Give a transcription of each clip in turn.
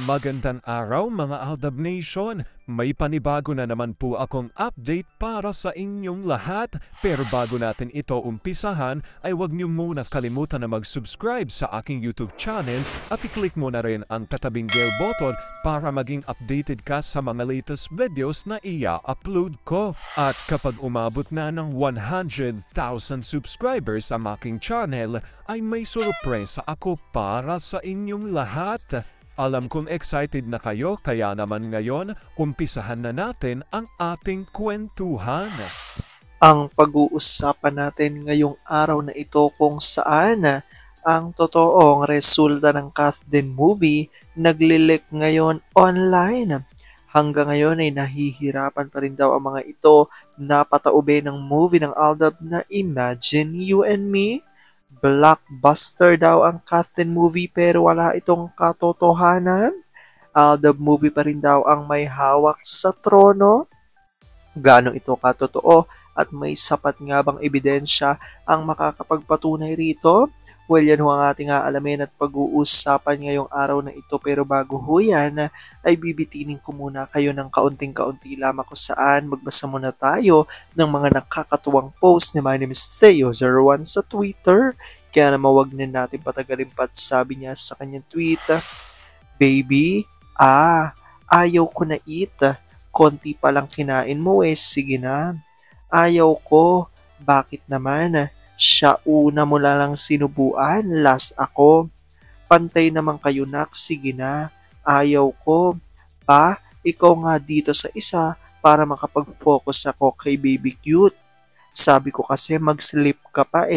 Magandang araw mga Aldab Nation! May panibago na naman po akong update para sa inyong lahat. Pero bago natin ito umpisahan ay huwag niyo muna kalimutan na mag-subscribe sa aking YouTube channel at i-click mo na rin ang katabing bell button para maging updated ka sa mga latest videos na i-upload ko. At kapag umabot na ng 100,000 subscribers ang aking channel ay may sorpresa ako para sa inyong lahat. Alam kong excited na kayo kaya naman ngayon, umpisahan na natin ang ating kwentuhan. Ang pag-uusapan natin ngayong araw na ito kung saan ang totoong resulta ng Kathleen movie naglilik ngayon online. Hanggang ngayon ay nahihirapan pa rin daw ang mga ito na pataube ng movie ng Aldab na Imagine You and Me. Blockbuster daw ang Kathleen movie pero wala itong katotohanan. Aldab movie pa rin daw ang may hawak sa trono. Gaano ito katotoo at may sapat nga bang ebidensya ang makakapagpatunay rito? Well, yan ho ang ating aalamin at pag-uusapan ngayong araw na ito. Pero bago ho yan, ay bibitinin ko muna kayo ng kaunting-kaunti lamang kung saan magbasa muna tayo ng mga nakakatuwang post ni My name is Theo01 sa Twitter. Kaya naman wag na natin patagalin pa at sabi niya sa kanyang tweet, "Baby, ayaw ko na eat. Konti pa lang kinain mo sige na. Ayaw ko. Bakit naman? Siya una mo lang sinubuan, last ako. Pantay naman kayo nak, sige na. Ayaw ko. Pa, ikaw nga dito sa isa para makapag-focus ako kay baby cute. Sabi ko kasi mag-sleep ka pa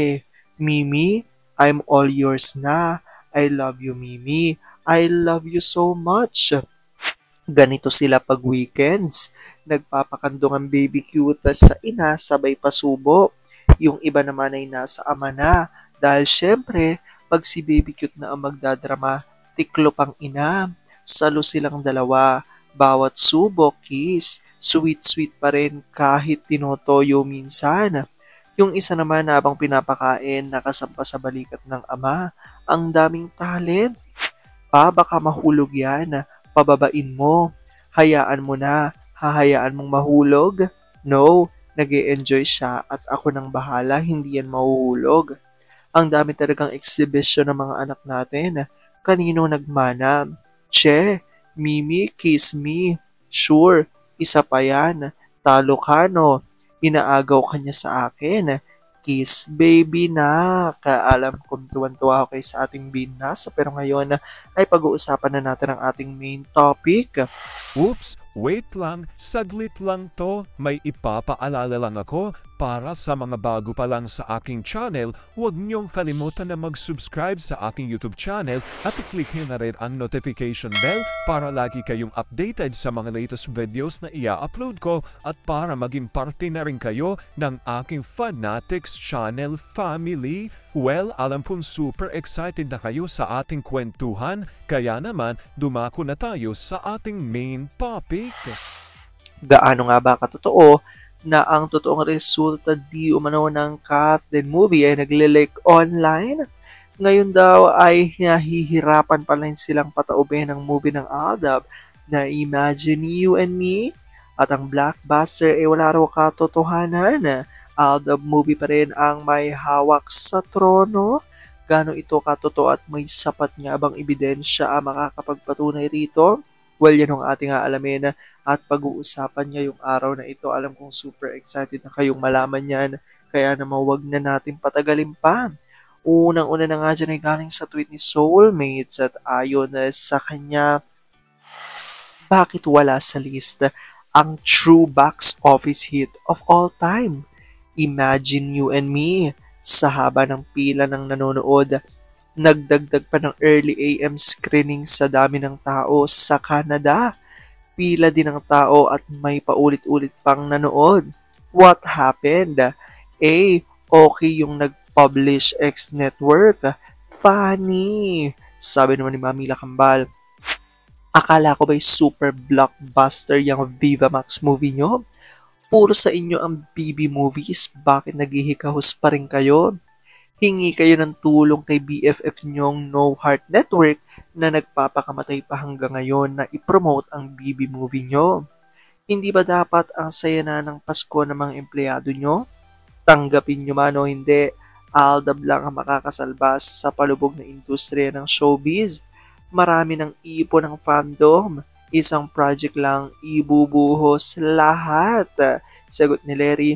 Mimi, I'm all yours na. I love you, Mimi. I love you so much." Ganito sila pag weekends. Nagpapakandong ang baby cute sa ina sabay pasubo. Yung iba naman ay nasa ama na. Dahil syempre, pag si baby cute na ang magdadrama, tiklop ang ina. Salo silang dalawa. Bawat subo, kiss. Sweet-sweet pa rin kahit tinotoyo minsan. Yung isa naman habang pinapakain, nakasampa sa balikat ng ama. Ang daming talent. Pa, baka mahulog yan. Pababain mo. Hayaan mo na. Hahayaan mong mahulog? No, nag-e-enjoy siya at ako nang bahala, hindi yan mahuhulog. Ang dami talagang exhibition ng mga anak natin. Kanino nagmana? Che, Mimi, kiss me. Sure, isa pa yan. Talo ka no. Inaagaw ka niya sa akin. Kiss baby na. Kaalam kong tuwan-tuwa ako kay sa ating binasa pero ngayon ay pag-uusapan na natin ang ating main topic. Oops! Wait lang, saglit lang to. May ipapaalala lang ako para sa mga bago pa lang sa aking channel. Huwag niyong kalimutan na mag-subscribe sa aking YouTube channel at i-click na rin ang notification bell para lagi kayong updated sa mga latest videos na i-upload ko at para maging parte na rin kayo ng aking Fanatics channel family. Well, alam kong super excited na kayo sa ating kwentuhan, kaya naman dumako na tayo sa ating main topic. Gaano nga ba katotoo na ang totoong resulta di umano ng Kathleen movie ay nagle-leak online? Ngayon daw ay nahihirapan pa rin silang pataubayan ng movie ng Aldab na Imagine You and Me at ang blockbuster ay wala raw katotohanan. Aldab movie pa rin ang may hawak sa trono. Gaano ito katotoo at may sapat nga bang ebidensya ang makakapagpatunay rito? Well, yan ang ating aalamin at pag-uusapan ngayong araw na ito. Alam kong super excited na kayong malaman yan. Kaya naman wag na natin patagalin pa. Unang-una na nga dyan ay galing sa tweet ni Soulmates at ayon sa kanya, bakit wala sa list ang true box office hit of all time? Imagine You and Me. Sa haba ng pila ng nanonood, nagdagdag pa ng early AM screening sa dami ng tao sa Canada. Pila din ng tao at may paulit-ulit pang nanood. What happened? Okay yung nag-publish X Network. Funny. Sabi naman ni Mami Lakambal, akala ko ba'y super blockbuster yung Viva Max movie nyo? Puro sa inyo ang BB movies, bakit naghihikahos pa rin kayo? Hingi kayo ng tulong kay BFF nyong No Heart Network na nagpapakamatay pa hanggang ngayon na ipromote ang BB movie nyo? Hindi ba dapat ang saya na ng Pasko ng mga empleyado nyo? Tanggapin nyo man o hindi, Aldab lang ang makakasalbas sa palubog na industriya ng showbiz. Marami ng ipon ng fandom. Isang project lang ibubuhos lahat. Sagot ni Larry,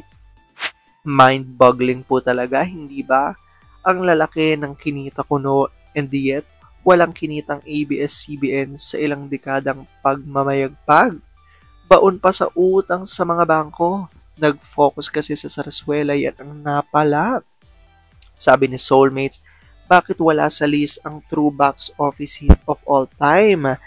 mind-boggling po talaga, hindi ba? Ang lalaki ng kinita ko no, and yet, walang kinitang ABS-CBN sa ilang dekadang pagmamayagpag. Baon pa sa utang sa mga bangko. Nag-focus kasi sa sarsuela, yan ang napala. Sabi ni Soulmates, bakit wala sa list ang true box office hit of all time?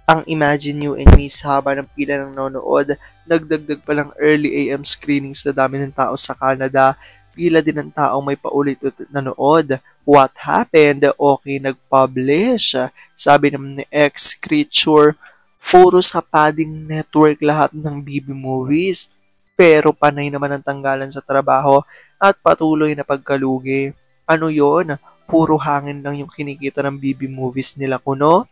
Ang Imagine You and Me sa haba ng pila ng nanonood, nagdagdag pa lang early AM screenings na dami ng tao sa Canada, pila din ng tao may paulit-ulit nanood. What happened? Okay, nag-publish. Sabi naman ni X-Creature, puro sa padding network lahat ng BB movies. Pero panay naman ang tanggalan sa trabaho at patuloy na pagkalugi. Ano yon? Puro hangin lang yung kinikita ng BB movies nila kuno.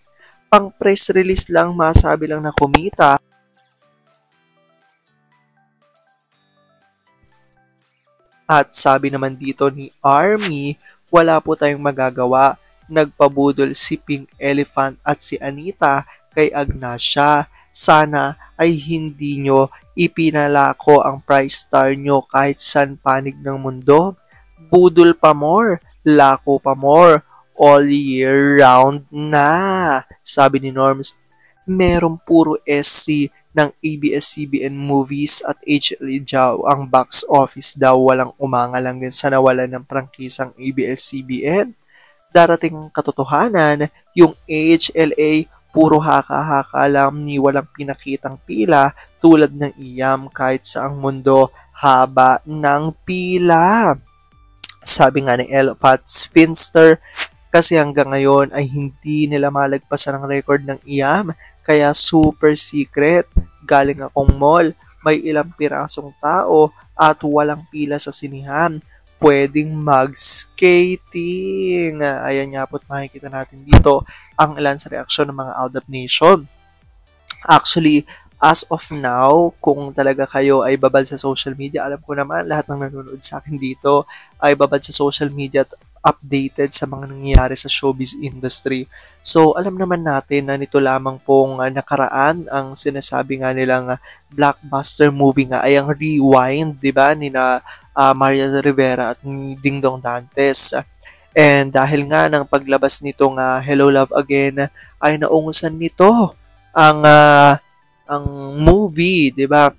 Pang press release lang, masabi lang na kumita. At sabi naman dito ni Army, wala po tayong magagawa. Nagpabudol si Pink Elephant at si Anita kay Agnacia. Sana ay hindi nyo ipinalako ang prize star nyo kahit san panig ng mundo. Budol pa more, lako pa more, all year round na. Sabi ni Norms, merong puro SC ng ABS-CBN movies at HLE Jao ang box office daw, walang umangalang din sa nawalan ng prangkisang ABS-CBN. Darating ang katotohanan, yung HLA puro haka-haka lang ni walang pinakitang pila tulad ng iyam kahit saang mundo haba ng pila. Sabi nga ni Elfat Spinster, kasi hanggang ngayon ay hindi nila malagpasan ang record ng iyam, kaya super secret. Galing akong mall, may ilang pirasong tao at walang pila sa sinihan. Pwedeng mag-skating. Ayan nga po't makikita natin dito ang ilan sa reaksyon ng mga Aldab Nation. Actually, as of now, kung talaga kayo ay babad sa social media, alam ko naman lahat ng nanonood sa akin dito ay babad sa social media at updated sa mga nangyayari sa showbiz industry. So, alam naman natin na nito lamang pong nakaraan ang sinasabi nga nilang blockbuster movie nga ay ang Rewind, di ba, ni na Maria Rivera at ni Dingdong Dantes. And dahil nga ng paglabas nito nga Hello Love Again ay naungusan nito ang movie, 'di ba?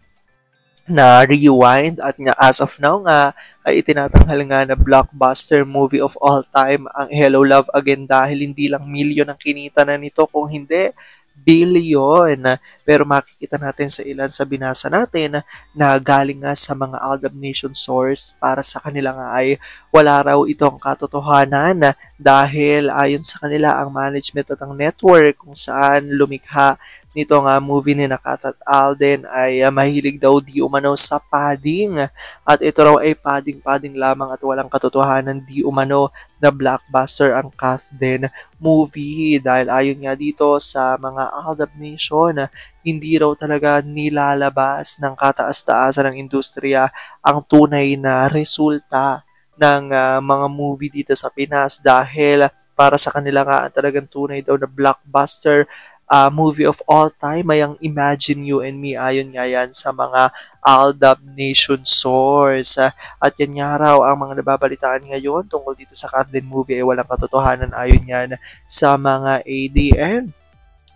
Na Rewind at nga as of now nga ay itinatanghal nga na blockbuster movie of all time ang Hello Love Again dahil hindi lang milyon ang kinita na nito kung hindi billion. Pero makikita natin sa ilan sa binasa natin na galing nga sa mga Aldab Nation source para sa kanila nga ay wala raw itong katotohanan dahil ayon sa kanila ang management at ang network kung saan lumikha nito nga movie ni Kat at Alden ay mahilig daw di umano sa padding. At ito raw ay padding-padding lamang at walang katotohanan di umano na blockbuster ang Kathden movie. Dahil ayon nga dito sa mga Aldab Nation, hindi raw talaga nilalabas ng kataas-taasan ng industriya ang tunay na resulta ng mga movie dito sa Pinas dahil para sa kanila nga talagang tunay daw na blockbuster movie of all time ay ang Imagine You and Me ayon nga yan sa mga Aldab Nation source. At yan nga raw ang mga nababalitaan ngayon tungkol dito sa Kathleen movie ay walang katotohanan ayon yan sa mga ADN.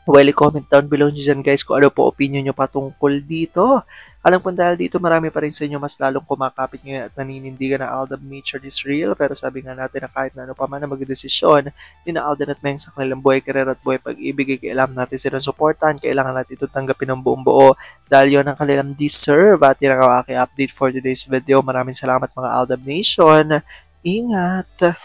Well, comment down below nyo dyan guys kung ano po opinion nyo patungkol dito. Alam ko dahil dito marami pa rin sa inyo mas lalong kumakapit ngayon at naninindigan na Aldab nature is real. Pero sabi nga natin na kahit na ano pa man na magdesisyon, ni na Alden at Meng sa kanilang buhay, karir at buhay pag-ibig, kailangan natin silang supportan, kailangan natin ito tanggapin ng buong buo dahil yun ang kanilang deserve. At yun ang aking update for today's video. Maraming salamat mga Aldab Nation. Ingat!